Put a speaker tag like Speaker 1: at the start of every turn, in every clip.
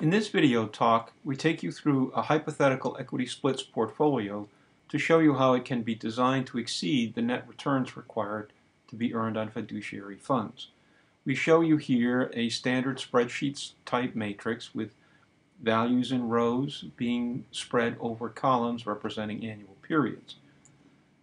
Speaker 1: In this video talk, we take you through a hypothetical equity splits portfolio to show you how it can be designed to exceed the net returns required to be earned on fiduciary funds. We show you here a standard spreadsheet type matrix with values in rows being spread over columns representing annual periods.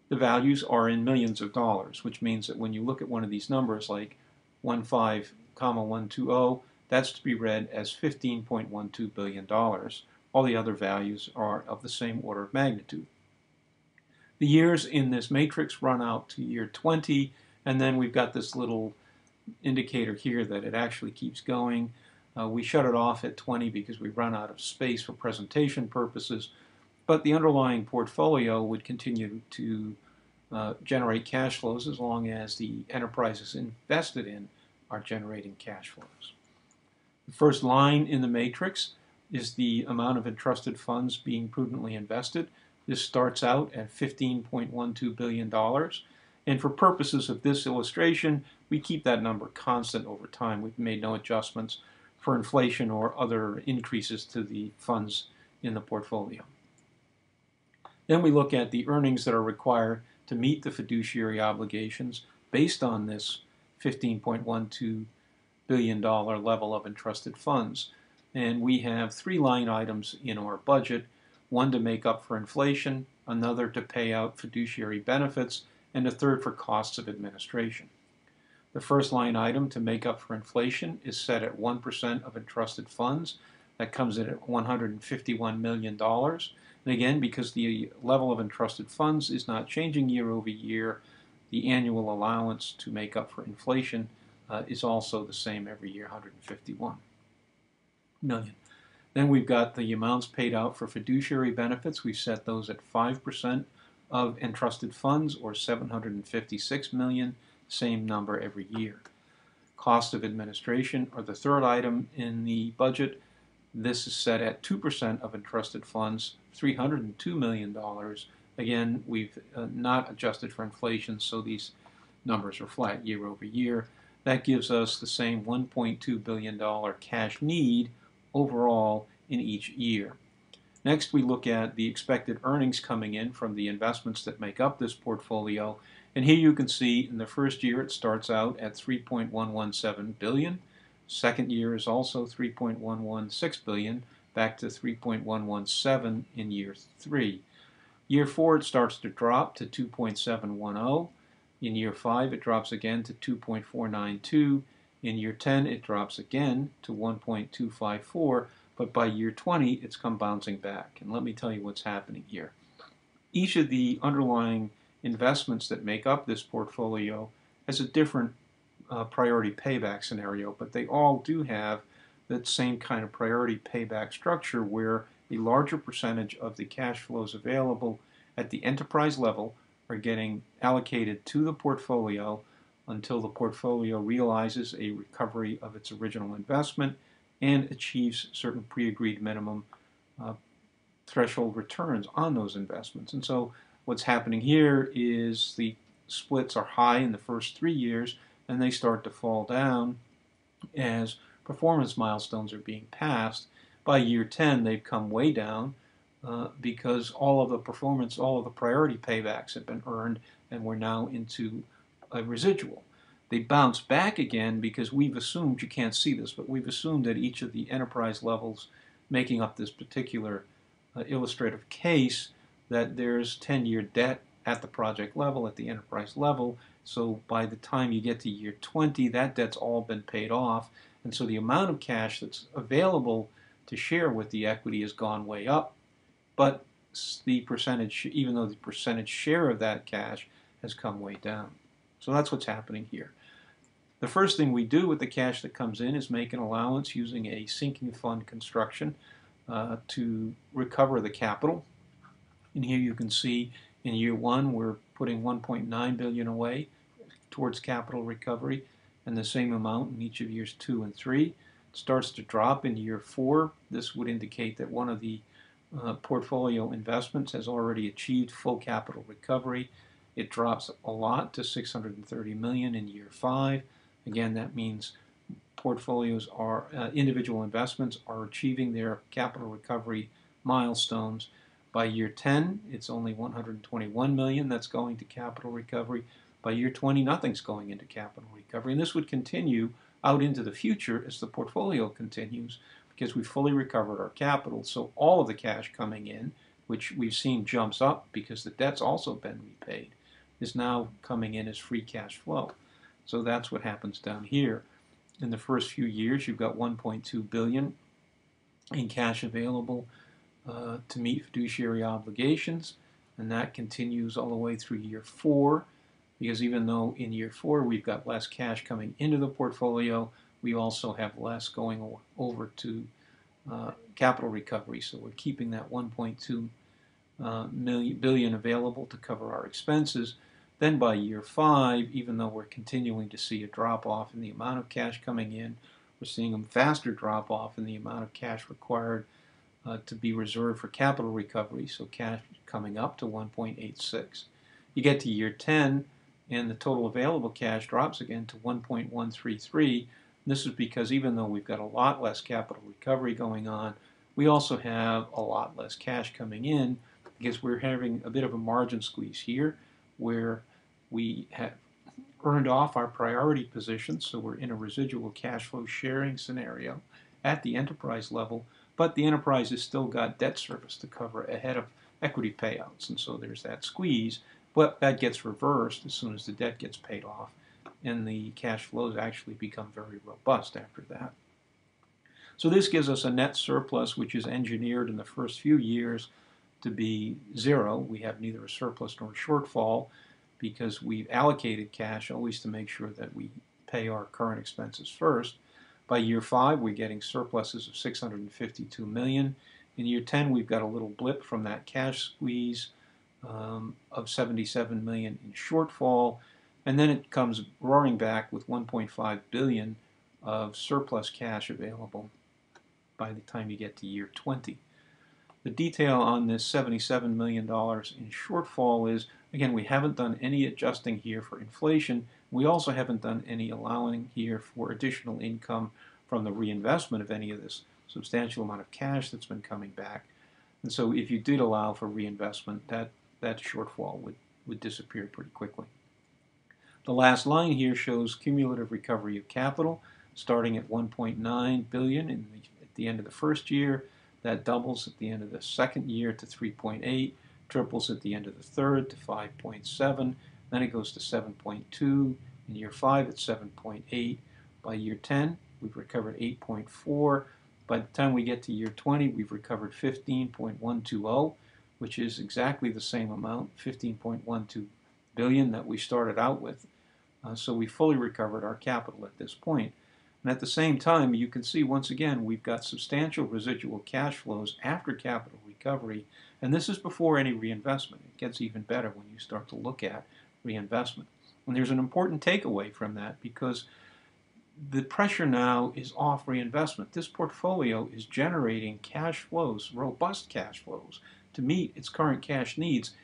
Speaker 1: The values are in millions of dollars, which means that when you look at one of these numbers like 15,120, that's to be read as $15.12 billion. All the other values are of the same order of magnitude. The years in this matrix run out to year 20, and then we've got this little indicator here that it actually keeps going. We shut it off at 20 because we run out of space for presentation purposes, but the underlying portfolio would continue to generate cash flows as long as the enterprises invested in are generating cash flows. The first line in the matrix is the amount of entrusted funds being prudently invested. This starts out at $15.12 billion. And for purposes of this illustration, we keep that number constant over time. We've made no adjustments for inflation or other increases to the funds in the portfolio. Then we look at the earnings that are required to meet the fiduciary obligations based on this $15.12 billion level of entrusted funds. And we have three line items in our budget, one to make up for inflation, another to pay out fiduciary benefits, and a third for costs of administration. The first line item to make up for inflation is set at 1% of entrusted funds. That comes in at $151 million. And again, because the level of entrusted funds is not changing year over year, the annual allowance to make up for inflation is also the same every year, $151 million. Then we've got the amounts paid out for fiduciary benefits. We've set those at 5% of entrusted funds, or $756 million, same number every year. Cost of administration are the third item in the budget. This is set at 2% of entrusted funds, $302 million. Again, we've not adjusted for inflation, so these numbers are flat year over year. That gives us the same $1.2 billion cash need overall in each year. Next, we look at the expected earnings coming in from the investments that make up this portfolio. And here you can see in the first year it starts out at $3.117 billion. Second year is also $3.116 billion, back to $3.117 in year 3. Year 4 it starts to drop to $2.710. In year 5 it drops again to $2.492. In year 10 it drops again to $1.254, but by year 20 it's come bouncing back. And let me tell you what's happening here. Each of the underlying investments that make up this portfolio has a different priority payback scenario, but they all do have that same kind of priority payback structure where a larger percentage of the cash flows available at the enterprise level are getting allocated to the portfolio until the portfolio realizes a recovery of its original investment and achieves certain pre-agreed minimum threshold returns on those investments. And so what's happening here is the splits are high in the first 3 years, and they start to fall down as performance milestones are being passed. By year 10, they've come way down because all of the priority paybacks have been earned, and we're now into a residual. They bounce back again because we've assumed, you can't see this, but we've assumed that each of the enterprise levels making up this particular illustrative case, that there's 10-year debt at the project level, at the enterprise level. So by the time you get to year 20, that debt's all been paid off. And so the amount of cash that's available to share with the equity has gone way up. But the percentage, even though the percentage share of that cash has come way down. So that's what's happening here. The first thing we do with the cash that comes in is make an allowance using a sinking fund construction to recover the capital. And here you can see in year 1 we're putting $1.9 billion away towards capital recovery, and the same amount in each of years 2 and 3. It starts to drop in year 4. This would indicate that one of the portfolio investments has already achieved full capital recovery. It drops a lot to $630 million in year 5. Again, that means portfolios are, individual investments are achieving their capital recovery milestones. By year 10, it's only 121 million that's going to capital recovery. By year 20, nothing's going into capital recovery. And this would continue out into the future as the portfolio continues, because we fully recovered our capital. So all of the cash coming in, which we've seen jumps up because the debt's also been repaid, is now coming in as free cash flow. So that's what happens down here. In the first few years, you've got 1.2 billion in cash available to meet fiduciary obligations, and that continues all the way through year 4, because even though in year 4 we've got less cash coming into the portfolio, we also have less going over to capital recovery. So we're keeping that 1.2 billion available to cover our expenses. Then by year 5, even though we're continuing to see a drop-off in the amount of cash coming in, we're seeing a faster drop-off in the amount of cash required to be reserved for capital recovery, so cash coming up to 1.86. You get to year 10, and the total available cash drops again to 1.133. This is because even though we've got a lot less capital recovery going on, we also have a lot less cash coming in, because we're having a bit of a margin squeeze here, where we have earned off our priority position, so we're in a residual cash flow sharing scenario at the enterprise level, but the enterprise has still got debt service to cover ahead of equity payouts, and so there's that squeeze, but that gets reversed as soon as the debt gets paid off, and the cash flows actually become very robust after that. So this gives us a net surplus, which is engineered in the first few years to be 0. We have neither a surplus nor a shortfall, because we've allocated cash always to make sure that we pay our current expenses first. By year 5, we're getting surpluses of 652 million. In year 10, we've got a little blip from that cash squeeze of 77 million in shortfall, and then it comes roaring back with 1.5 billion of surplus cash available by the time you get to year 20. The detail on this $77 million in shortfall is, again, we haven't done any adjusting here for inflation. We also haven't done any allowing here for additional income from the reinvestment of any of this substantial amount of cash that's been coming back. And so if you did allow for reinvestment, that shortfall would disappear pretty quickly. The last line here shows cumulative recovery of capital, starting at 1.9 billion at the end of the first year. That doubles at the end of the second year to 3.8, triples at the end of the third to 5.7, then it goes to 7.2. In year 5, it's 7.8. By year 10, we've recovered 8.4. By the time we get to year 20, we've recovered 15.120, which is exactly the same amount, 15.12 billion that we started out with. So we fully recovered our capital at this point. And at the same time, you can see once again, we've got substantial residual cash flows after capital recovery, and this is before any reinvestment. It gets even better when you start to look at reinvestment. And there's an important takeaway from that, because the pressure now is off reinvestment. This portfolio is generating cash flows, robust cash flows, to meet its current cash needs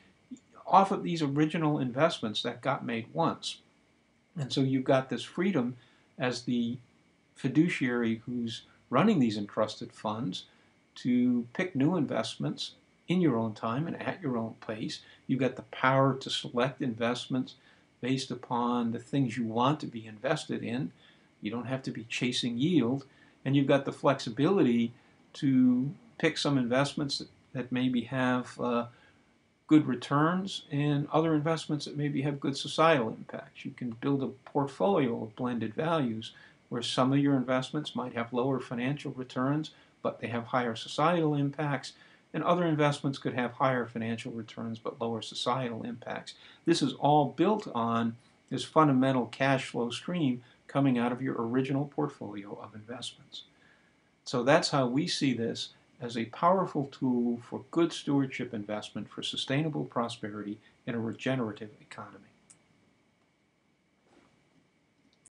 Speaker 1: off of these original investments that got made once. And so you've got this freedom as the fiduciary who's running these entrusted funds to pick new investments in your own time and at your own pace. You've got the power to select investments based upon the things you want to be invested in. You don't have to be chasing yield, and you've got the flexibility to pick some investments that maybe have good returns and other investments that maybe have good societal impacts. You can build a portfolio of blended values where some of your investments might have lower financial returns, but they have higher societal impacts, and other investments could have higher financial returns but lower societal impacts. This is all built on this fundamental cash flow stream coming out of your original portfolio of investments. So that's how we see this as a powerful tool for good stewardship investment for sustainable prosperity in a regenerative economy.